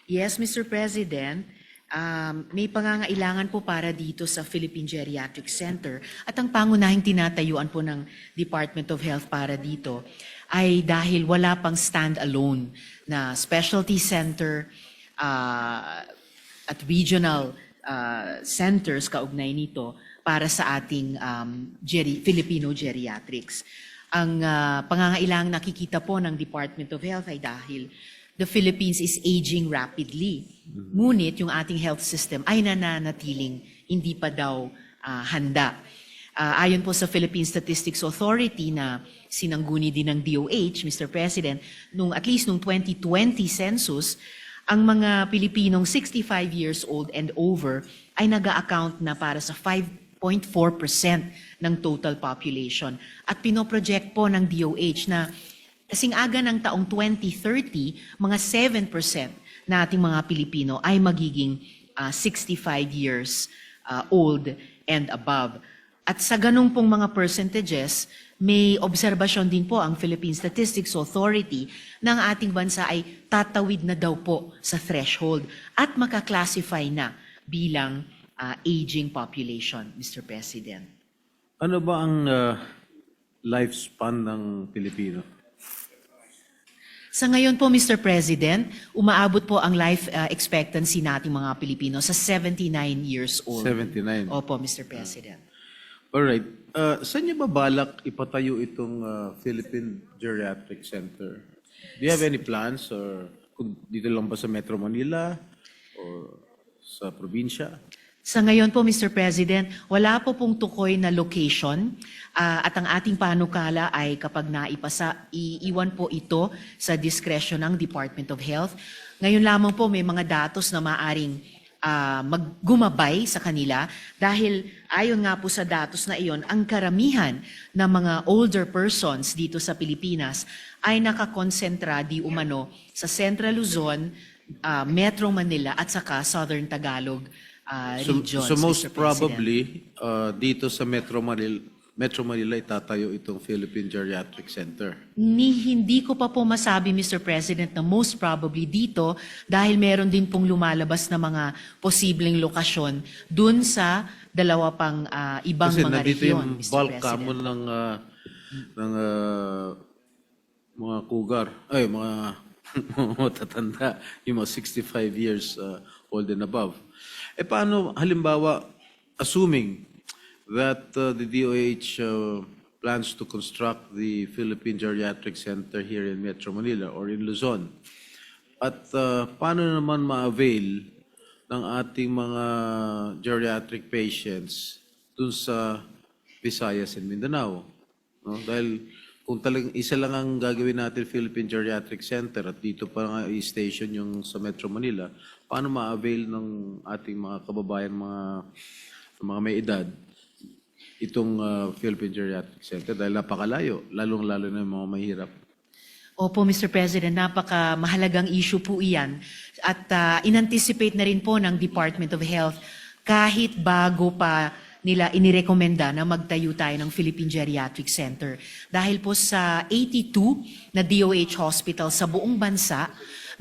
Yes, Mr. President. May pangangailangan po para dito sa Philippine Geriatric Center at ang pangunahing tinatayuan po ng Department of Health para dito ay dahil wala pang stand-alone na specialty center at regional centers kaugnay nito para sa ating Filipino geriatrics. Ang pangangailangang nakikita po ng Department of Health ay dahil the Philippines is aging rapidly. Ngunit yung ating health system ay nananatiling hindi pa daw handa. Ayon po sa Philippine Statistics Authority na sinangguni din ng DOH, Mr. President, at least nung 2020 census, ang mga Pilipinong 65 years old and over ay nag-a-account na para sa 5.4% ng total population. At pinoproject po ng DOH na kasing aga ng taong 2030, mga 7% na ating mga Pilipino ay magiging 65 years old and above. At sa ganung pong mga percentages, may obserbasyon din po ang Philippine Statistics Authority na ang ating bansa ay tatawid na daw po sa threshold at makaklasify na bilang aging population, Mr. President. Ano ba ang lifespan ng Pilipino? Sa ngayon po, Mr. President, umaabot po ang life expectancy nating mga Pilipino sa 79 years old. 79? Opo, Mr. President. Alright. Saan niyo ba balak ipatayo itong Philippine Geriatric Center? Do you have any plans or dito lang ba sa Metro Manila or sa probinsya? Sa ngayon po, Mr. President, wala po pong tukoy na location at ang ating panukala ay kapag naipasa, iiwan po ito sa diskresyon ng Department of Health. Ngayon lamang po may mga datos na maaring maggumabay sa kanila dahil ayon nga po sa datos na iyon, ang karamihan ng mga older persons dito sa Pilipinas ay nakakonsentra di umano sa Central Luzon, Metro Manila at saka Southern Tagalog regions. So most Mr. probably, dito sa Metro Manila itatayo itong Philippine Geriatric Center. Hindi ko pa po masabi, Mr. President, na most probably dito dahil meron din pong lumalabas na mga posibleng lokasyon dun sa dalawa pang ibang Kasi mga nandito region, yung Mr. bulk President. kamo ng mga cougar, ay mga matatanda, yung mga 65 years old and above. E paano, halimbawa, assuming that the DOH plans to construct the Philippine Geriatric Center here in Metro Manila or in Luzon, at paano naman ma-avail ng ating mga geriatric patients dun sa Visayas and Mindanao? No? Dahil kung talagang isa lang ang gagawin natin Philippine Geriatric Center at dito pa nga i-station yung sa Metro Manila, paano ma-avail ng ating mga kababayan, mga may edad, itong Philippine Geriatric Center dahil napakalayo, lalong-lalo na yung mga mahirap? Opo, Mr. President, napaka-mahalagang issue po iyan. At in-anticipate na rin po ng Department of Health kahit bago pa nila inirekomenda na magtayo tayo ng Philippine Geriatric Center. Dahil po sa 82 na DOH hospital sa buong bansa,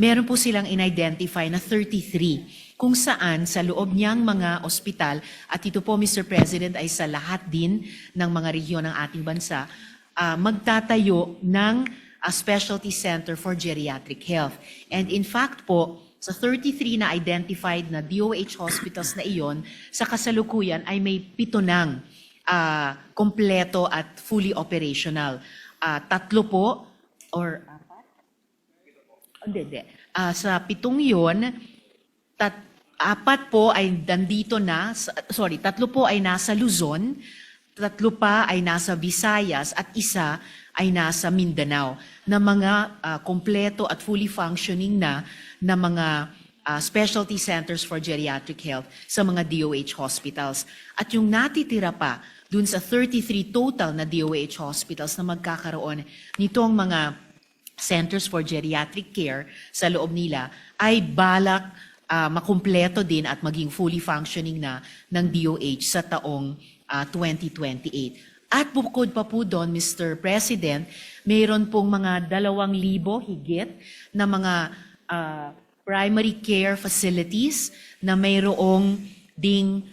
meron po silang in-identify na 33 kung saan sa loob niyang mga ospital, at ito po, Mr. President, ay sa lahat din ng mga rehiyon ng ating bansa, magtatayo ng specialty center for geriatric health. And in fact po, sa 33 na identified na DOH hospitals na iyon, sa kasalukuyan ay may 7 ng kompleto at fully operational. 3 po, or 4? Hindi. Sa 7 yun, 4 po ay nandito na, 3 po ay nasa Luzon, 3 pa ay nasa Visayas, at 1 ay nasa Mindanao, na mga kompleto at fully functioning na mga specialty centers for geriatric health sa mga DOH hospitals. At yung natitira pa dun sa 33 total na DOH hospitals na magkakaroon nitong mga centers for geriatric care sa loob nila ay balak makumpleto din at maging fully functioning na ng DOH sa taong 2028. At bukod pa po doon, Mr. President, mayroon pong mga 2,000 higit na mga primary care facilities na mayroong ding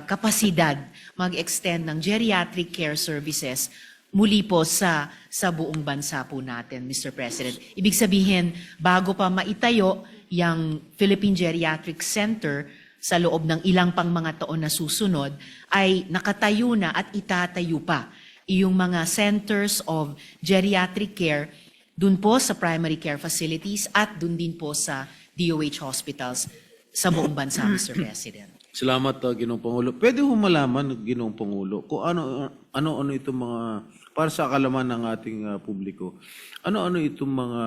kapasidad mag-extend ng geriatric care services muli po sa buong bansa po natin, Mr. President. Ibig sabihin, bago pa maitayo yung Philippine Geriatric Center sa loob ng ilang pang mga taon na susunod, ay nakatayo na at itatayo pa yung mga centers of geriatric care dun po sa primary care facilities at dun din po sa DOH hospitals sa buong bansa, Mr. President. Salamat, Ginoong Pangulo. Pwede ho malaman, Ginoong Pangulo, kung ano itong mga, para sa kalaman ng ating publiko, ano itong mga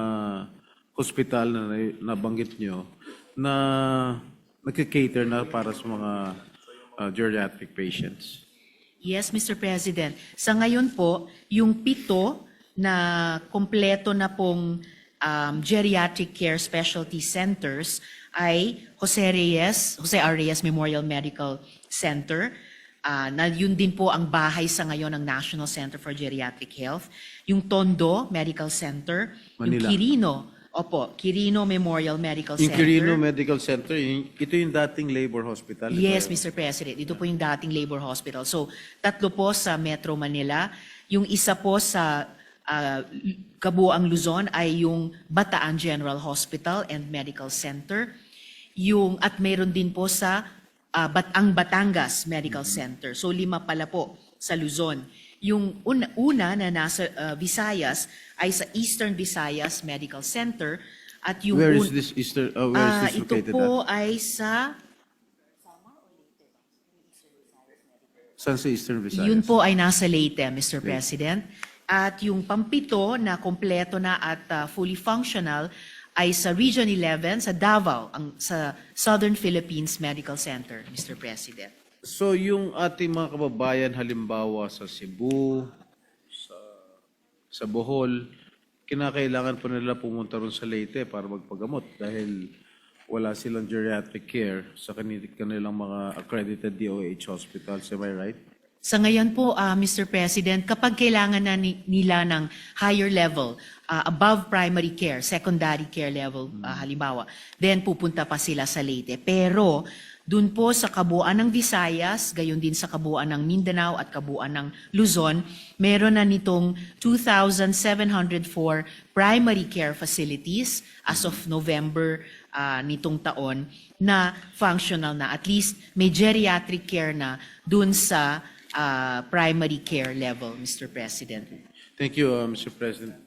hospital na nabanggit nyo na nagka-cater na para sa mga geriatric patients? Yes, Mr. President. Sa ngayon po, yung 7 na kompleto na pong geriatric care specialty centers ay Jose R. Reyes Memorial Medical Center, na yun din po ang bahay sa ngayon ng National Center for Geriatric Health, yung Tondo Medical Center, Manila. yung Quirino Memorial Medical Yung Center. Quirino Medical Center, ito yung dating labor hospital. Yes, Mr. President. Ito po yung dating labor hospital. So, 3 po sa Metro Manila. Yung isa po sa Kabuang Luzon ay yung Bataan General Hospital and Medical Center. At mayroon din po sa Batangas Medical Center. So, 5 pala po sa Luzon. Yung una na nasa Visayas ay sa Eastern Visayas Medical Center. At yung Where is this ito located po at? ay sa... Saan sa Eastern Visayas? Yun po ay nasa Leyte, Mr. President. At yung pampito na kompleto na at fully functional ay sa Region 11 sa Davao, sa Southern Philippines Medical Center, Mr. President. So yung ating mga kababayan halimbawa sa Cebu, sa Bohol, kinakailangan pa nila pumunta ron sa Leyte para magpagamot dahil wala silang geriatric care sa kanilang mga accredited DOH hospitals. Am I right? Sa ngayon po, Mr. President, kapag kailangan na nila ng higher level, above primary care, secondary care level, halimbawa, then pupunta pa sila sa Leyte. Pero dun po sa kabuuan ng Visayas, gayon din sa kabuuan ng Mindanao at kabuuan ng Luzon, meron na nitong 2,704 primary care facilities as of November nitong taon na functional na. At least may geriatric care na dun sa primary care level, Mr. President. Thank you, Mr. President.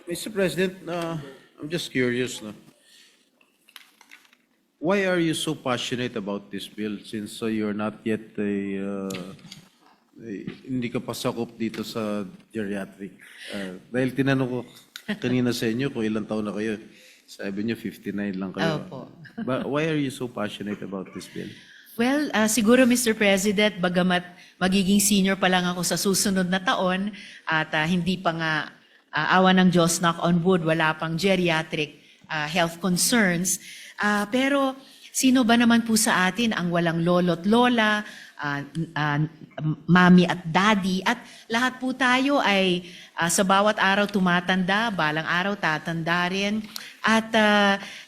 Mr. President, I'm just curious. Why are you so passionate about this bill since you're not yet hindi ka pasakop dito sa geriatric? Dahil tinanong ko kanina sa inyo kung ilang taon na kayo. Sabi niyo 59 lang kayo. Opo. But why are you so passionate about this bill? Well, siguro Mr. President, bagamat magiging senior pa lang ako sa susunod na taon at hindi pa nga awa ng Diyos, knock on wood, wala pang geriatric health concerns. Pero sino ba naman po sa atin ang walang lolo't lola, mami at daddy, at lahat po tayo ay sa bawat araw tumatanda, balang araw tatanda rin. At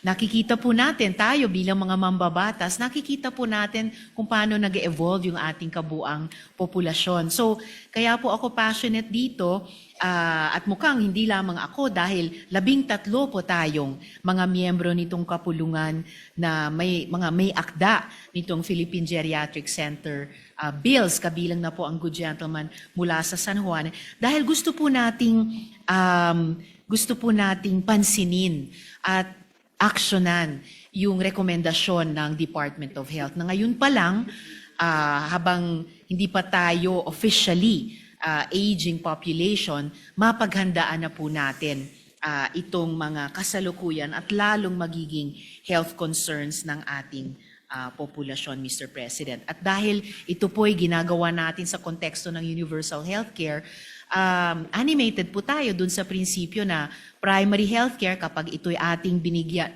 nakikita po natin, tayo bilang mga mambabatas, nakikita po natin kung paano nag-evolve yung ating kabuang populasyon. So, kaya po ako passionate dito, at mukhang hindi lamang ako dahil 13 po tayong mga miyembro nitong kapulungan na may akda nitong Philippine Geriatric Center bills, kabilang na po ang good gentleman mula sa San Juan, dahil gusto po nating pansinin at aksyonan yung rekomendasyon ng Department of Health na ngayon pa lang, habang hindi pa tayo officially aging population, mapaghandaan na po natin itong mga kasalukuyan at lalong magiging health concerns ng ating populasyon, Mr. President. At dahil ito po ay ginagawa natin sa konteksto ng universal healthcare, animated po tayo dun sa prinsipyo na primary healthcare, kapag ito'y ating binigyan,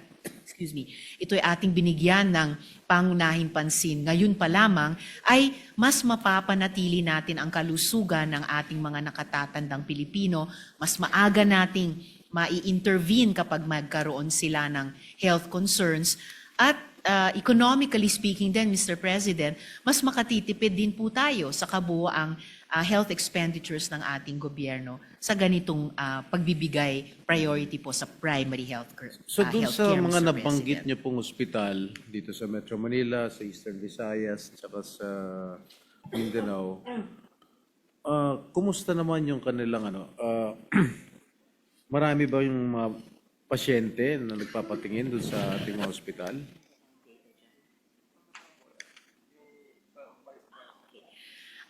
ito'y ating binigyan ng pangunahing pansin ngayon pa lamang, ay mas mapapanatili natin ang kalusugan ng ating mga nakatatandang Pilipino, mas maaga nating mai-intervene kapag magkaroon sila ng health concerns. At economically speaking din, Mr. President, mas makatitipid din po tayo sa kabuoang health expenditures ng ating gobyerno sa ganitong pagbibigay priority po sa primary health care. So doon sa healthcare, mga Mr. nabanggit President. niyo pong ospital dito sa Metro Manila, sa Eastern Visayas, saka sa Mindanao, kumusta naman yung kanilang marami ba yung mga pasyente na nagpapatingin doon sa ating mga ospital?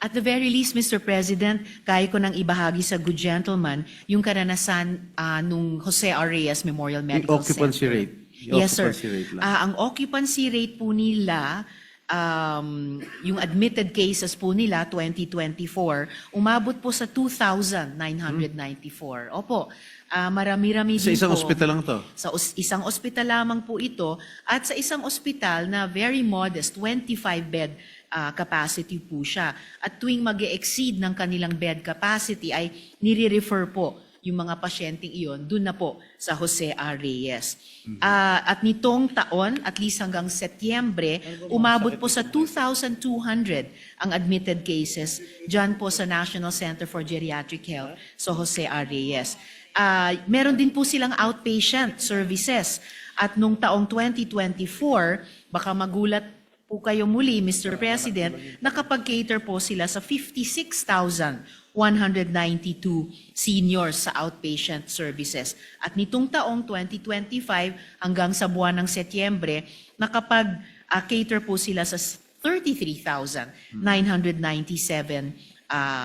At the very least, Mr. President, kaya ko nang ibahagi sa good gentleman yung karanasan nung Jose R. Reyes Memorial Yung Medical occupancy Center. rate. Yung Yes, sir. occupancy rate lang. Ang occupancy rate po nila, yung admitted cases po nila, 2024, umabot po sa 2,994. Opo, marami-rami Sa din isang po. ospital lang to? Sa isang ospital lamang po ito at sa isang ospital na very modest, 25-bed capacity po siya. At tuwing mag-exceed ng kanilang bed capacity ay nire-refer po yung mga pasyenteng iyon doon na po sa Jose R. Reyes. At nitong taon, at least hanggang Setyembre, umabot po sa 2,200 ang admitted cases dyan po sa National Center for Geriatric Health sa Jose R. Reyes. Meron din po silang outpatient services. At nung taong 2024, baka magulat po kayo muli, Mr. President, nakapag-cater po sila sa 56,192 seniors sa outpatient services. At nitong taong 2025 hanggang sa buwan ng Setyembre, nakapag-cater po sila sa 33,997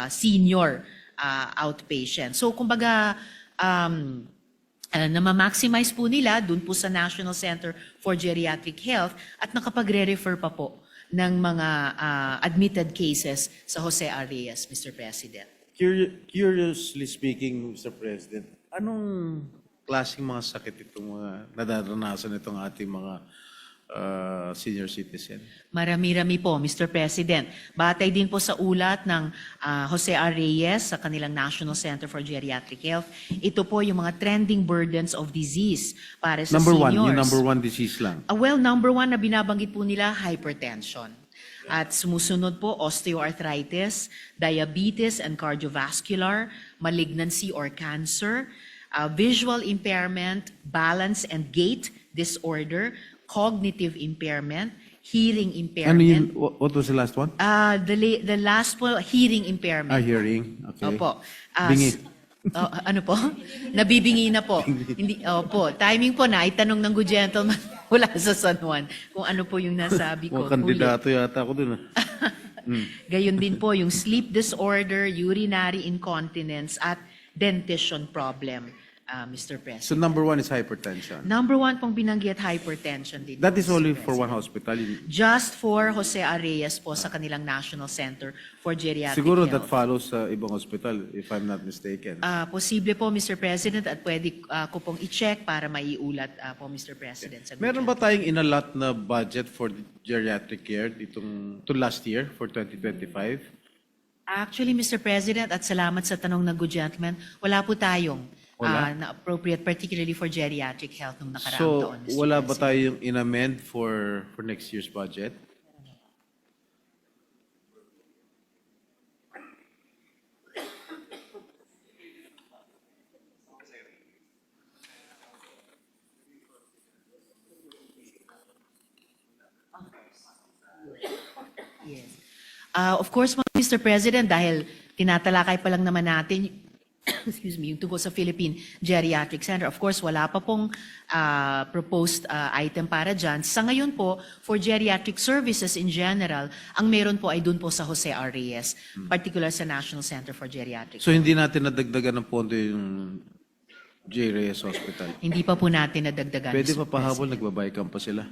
senior outpatient. So kumbaga, na-maximize po nila dun po sa National Center for Geriatric Health at nakapagre-refer pa po ng mga admitted cases sa Jose R. Reyes, Mr. President. Curiously speaking, Mr. President, anong klaseng mga sakit itong mga nadaranasan itong ating mga senior citizen? Marami-rami po, Mr. President. Batay din po sa ulat ng Jose R. Reyes sa kanilang National Center for Geriatric Health. Ito po yung mga trending burdens of disease para sa Number one, seniors. yung number one disease lang. Well, number one na binabanggit po nila, hypertension. At sumusunod po, osteoarthritis, diabetes and cardiovascular, malignancy or cancer, visual impairment, balance and gait disorder, cognitive impairment, hearing impairment. What was the last one? The last po, hearing impairment. Hearing. Okay. Opo. Bingi. Ano po? Nabibingi na po. Hindi, opo. Timing po na, itanong ng good gentleman wala sa San Juan kung ano po yung nasabi ko. Mga kandidato yata ako dun. Gayon din po yung sleep disorder, urinary incontinence, at dentition problem, Mr. President. So number one is hypertension. Number one pong binanggit, hypertension din. That po, is Mr. only President. for one hospital. Just for Jose R. Reyes po sa kanilang National Center for Geriatric Siguro Health. that follows sa ibang hospital, if I'm not mistaken. Posible po, Mr. President, at pwede ko pong i-check para maiulat po, Mr. President. Sa Meron ba tayong inalot na budget for the geriatric care to last year, for 2025? Actually, Mr. President, at salamat sa tanong ng good gentleman, wala po tayong na appropriate, particularly for geriatric health nung nakaraang So, taon, Mr. wala ba President. tayong in-amend for next year's budget? Yes. Of course, Mr. President, dahil tinatalakay pa lang naman natin excuse me, yung tungkol sa Philippine Geriatric Center. Of course, wala pa pong proposed item para dyan. Sa ngayon po, for geriatric services in general, ang meron po ay dun po sa Jose R. Reyes, particular sa National Center for Geriatric. So, hindi natin nadagdagan ng pondo yung J. Reyes Hospital. Hindi pa po natin nadagdagan. Pwede Mr. pa pahabol, nagbabaykan pa sila.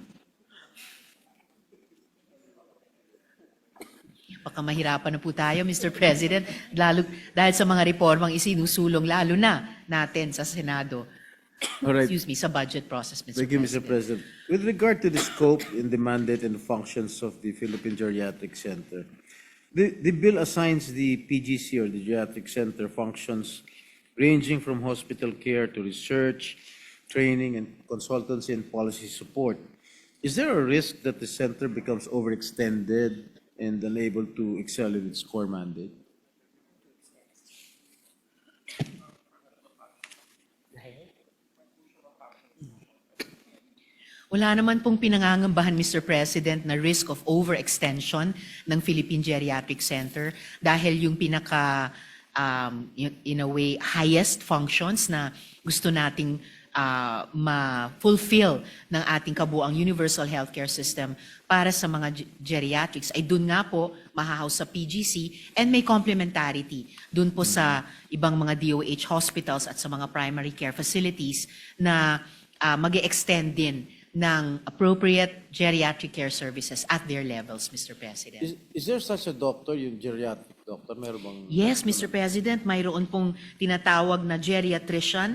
Baka mahirapan na po tayo, Mr. President, lalo, dahil sa mga reformang isinusulong, lalo na natin sa Senado. All right. Excuse me, sa budget process, Mr. Thank you, Mr. President. With regard to the scope and the mandate and functions of the Philippine Geriatric Center, the bill assigns the PGC or the Geriatric Center functions ranging from hospital care to research, training, and consultancy and policy support. Is there a risk that the center becomes overextended and unable to excel in its core mandate? Wala naman pong pinangangambahan, Mr. President, na risk of overextension ng Philippine Geriatric Center dahil yung pinaka, in a way, highest functions na gusto nating ma-fulfill ng ating kabuang universal healthcare system para sa mga geriatrics ay dun nga po mahahouse sa PGC and may complementarity dun po sa ibang mga DOH hospitals at sa mga primary care facilities na mag-extend din ng appropriate geriatric care services at their levels, Mr. President. Is there such a doctor, yung geriatric doctor? Meron bang? Yes, Mr. President, mayroon pong tinatawag na geriatrician.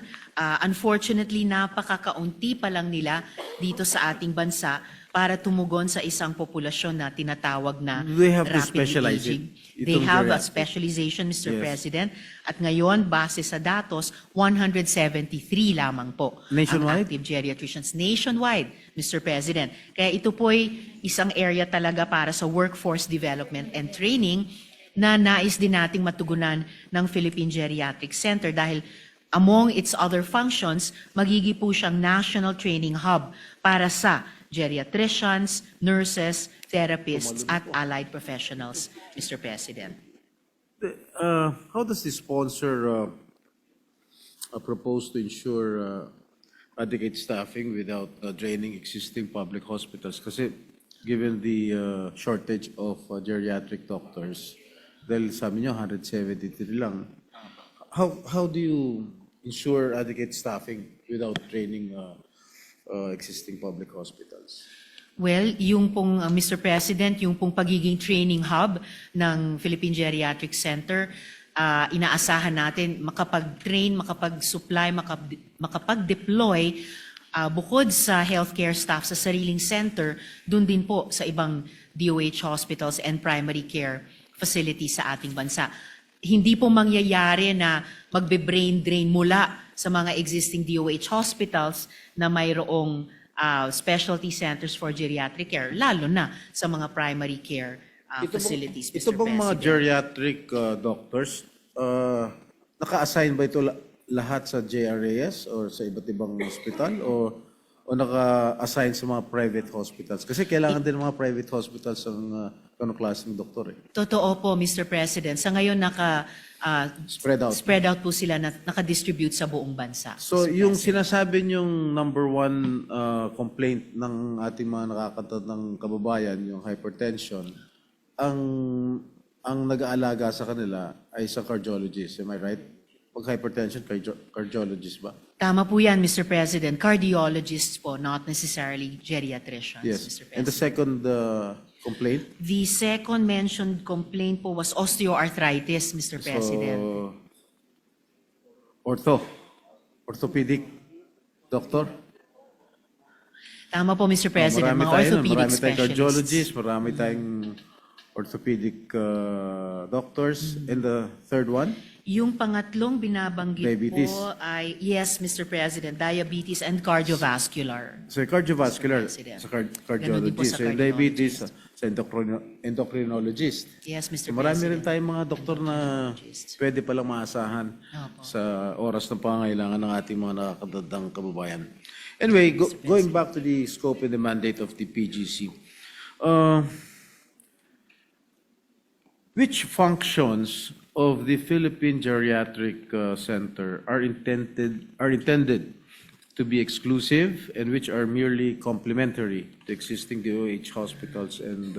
Unfortunately, napakakaunti pa lang nila dito sa ating bansa para tumugon sa isang populasyon na tinatawag na They have to rapidly specialize aging. it. They Itong have a geriatric. specialization, Mr. Yes. President. At ngayon, base sa datos, 173 lamang po Nationwide? ang active geriatricians nationwide, Mr. President. Kaya ito po'y isang area talaga para sa workforce development and training na nais din nating matugunan ng Philippine Geriatric Center dahil among its other functions, magiging po siyang national training hub para sa geriatricians, nurses, therapists, at allied professionals, Mr. President. How does the sponsor propose to ensure adequate staffing without draining existing public hospitals? Kasi given the shortage of geriatric doctors, dahil sabi nyo 173 lang, how do you ensure adequate staffing without draining existing public hospitals? Well, yung pong, Mr. President, yung pong pagiging training hub ng Philippine Geriatric Center, inaasahan natin makapag-train, makapag-supply, makapag-deploy bukod sa healthcare staff sa sariling center, dun din po sa ibang DOH hospitals and primary care facilities sa ating bansa. Hindi po mangyayari na magbe-brain drain mula sa mga existing DOH hospitals na mayroong specialty centers for geriatric care, lalo na sa mga primary care facilities, Mr. Ito bang mga President. geriatric doctors, naka-assign ba ito lahat sa JRAS or sa iba't ibang hospital o naka-assign sa mga private hospitals? Kasi kailangan din ng mga private hospitals ang anong klaseng doktor eh. Totoo po, Mr. President. Sa ngayon, Spread out. po sila na nakadistribute sa buong bansa. So Mr. yung President. sinasabi niyong number one complaint ng ating mga nakakatad ng kababayan, yung hypertension, ang nag-aalaga sa kanila ay sa cardiologist. Am I right? Pag hypertension, cardiologist ba? Tama po yan, Mr. President. Cardiologists po, not necessarily geriatricians, Yes. Mr. President. And the second complaint? The second mentioned complaint po was osteoarthritis, Mr. President. So, orthopedic doctor? Tama po, Mr. President. Marami Mga tayo nun. orthopedic Marami tayong specialists. cardiologists, marami tayong orthopedic doctors. And the third one? Yung pangatlong binabanggit Diabetes. po ay, yes, Mr. President, diabetes and cardiovascular. Sa cardiovascular, President. sa Ganun din po cardiologist, sa sa diabetes, cardiologist. sa endocrinologist. Yes, Mr. So marami rin President. tayong mga doktor na pwede palang maasahan Opo. sa oras ng pangangailangan ng ating mga nakakatandang kababayan. Anyway, going back to the scope and the mandate of the PGC, which functions of the Philippine Geriatric Center are intended to be exclusive and which are merely complementary to existing DOH hospitals and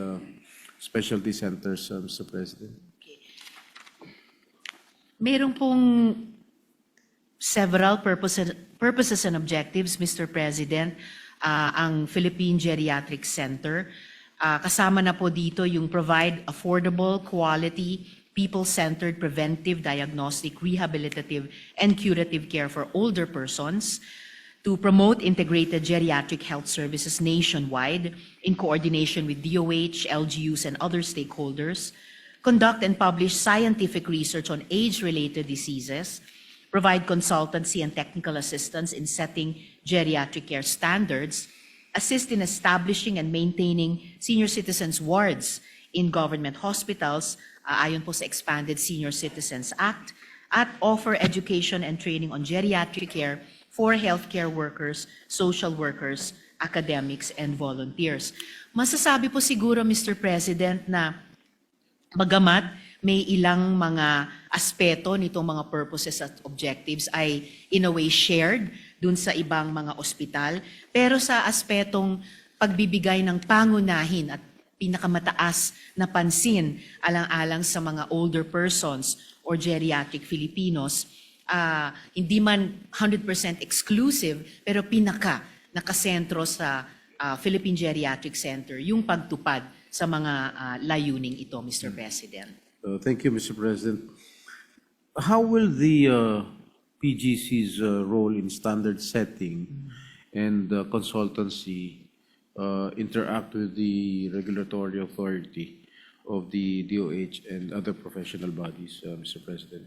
specialty centers, Mr. President? Meron pong several purposes and objectives, Mr. President, ang Philippine Geriatric Center. Kasama na po dito yung provide affordable, quality, people-centered preventive, diagnostic, rehabilitative, and curative care for older persons, to promote integrated geriatric health services nationwide in coordination with DOH, LGUs, and other stakeholders, conduct and publish scientific research on age-related diseases, provide consultancy and technical assistance in setting geriatric care standards, assist in establishing and maintaining senior citizens wards in government hospitals, ayon po sa Expanded Senior Citizens Act, at offer education and training on geriatric care for healthcare workers, social workers, academics, and volunteers. Masasabi po siguro, Mr. President, na bagamat may ilang mga aspeto nitong mga purposes at objectives ay in a way shared dun sa ibang mga ospital, pero sa aspetong pagbibigay ng pangunahin at pinakamataas na pansin alang-alang sa mga older persons or geriatric Filipinos, hindi man 100% exclusive, pero nakasentro sa Philippine Geriatric Center yung pagtupad sa mga layuning ito, Mr. President. Thank you, Mr. President. How will the PGC's role in standard setting and consultancy interact with the regulatory authority of the DOH and other professional bodies, Mr. President?